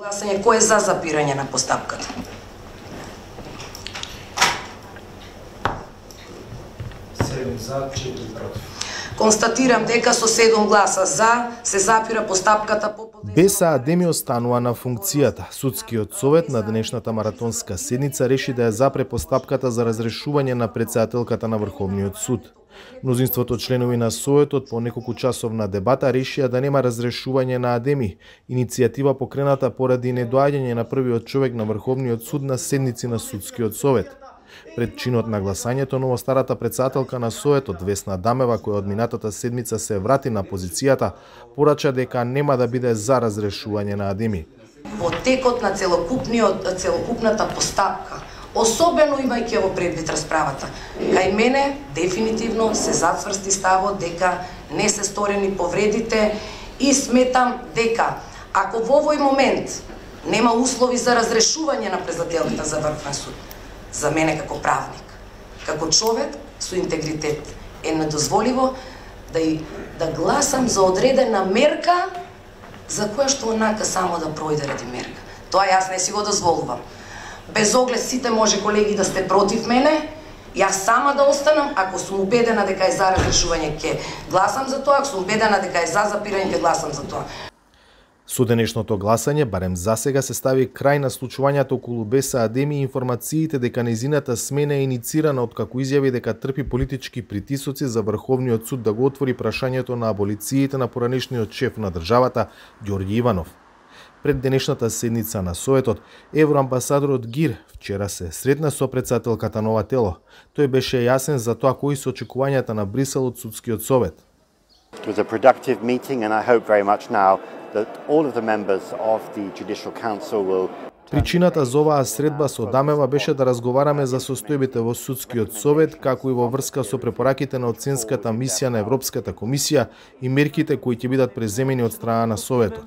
Гласање кој е за запирање на постапката? За, 4 против. Констатирам дека со 7 гласа за се запира постапката по БСА Адеми останува на функцијата. Судскиот совет на денешната маратонска седница реши да ја запре постапката за разрешување на претседателката на Врховниот суд. Мнозинството членови на Советот по неколку часовна дебата решија да нема разрешување на Адеми, иницијатива покрената поради недоаѓање на првиот човек на Врховниот суд на седници на Судскиот совет. Пред чинот на гласањето, новостарата претседателка на Советот Весна Дамева, која од минатата седмица се врати на позицијата, порача дека нема да биде за разрешување на Адеми. Во текот на целокупната постапка, особено имајќи во предвид расправата, кај мене дефинитивно се зацврсти ставот дека не се сторени повредите и сметам дека ако во овој момент нема услови за разрешување на претседателката за Врховен суд, за мене како правник, како човек со интегритет, е недозволиво да гласам за одредена мерка за која што онака само да пројде ради мерка. Тоа јас не си го дозволувам. Без оглед сите може колеги да сте против мене, јас сама да останам, ако сум убедена дека е за разрешување ќе гласам за тоа, ако сум убедена дека е за запирање ќе гласам за тоа. Со денешното гласање, барем засега, се стави крај на случувањата околу БСА Адеми и информациите дека нејзината смена е иницирана откако изјави дека трпи политички притисоци за Врховниот суд да го отвори прашањето на аболициите на поранешниот шеф на државата Ѓорѓи Иванов. Пред денешната седница на Советот, евроамбасадорот Гир вчера се сретна со претседателката на ова тело. Тој беше јасен за тоа кои се очекувањата на Брисел од Судскиот совет. It was a productive meeting and I hope very much now that all of the members of the Judicial Council will. Причината за оваа средба со Дамева беше да разговараме за состојбите во Судскиот совет, како и во врска со препораките на оценската мисија на Европската комисија и мерките кои ќе бидат преземени од страна на Советот.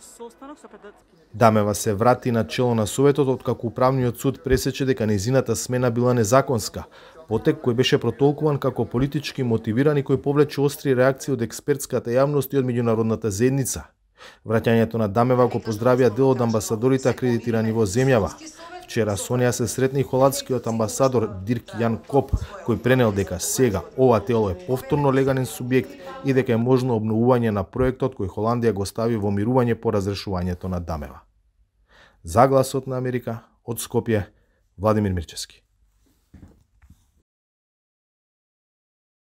Дамева се врати на чело на Советот откако Управниот суд пресече дека нејзината смена била незаконска, потек кој беше протолкуван како политички мотивиран и кој повлече остри реакции од експертската јавност и од меѓународната заедница. Враќањето на Дамева го поздравија дел од амбасадорите акредитирани во земјава. Вчера со неа се сретна и холандскиот амбасадор Дирк Јан Коп, кој пренел дека сега ова тело е повторно легален субјект и дека е можно обновување на проектот кој Холандија го стави во мирување по разрешувањето на Дамева. За Гласот на Америка, од Скопје, Владимир Мирчевски.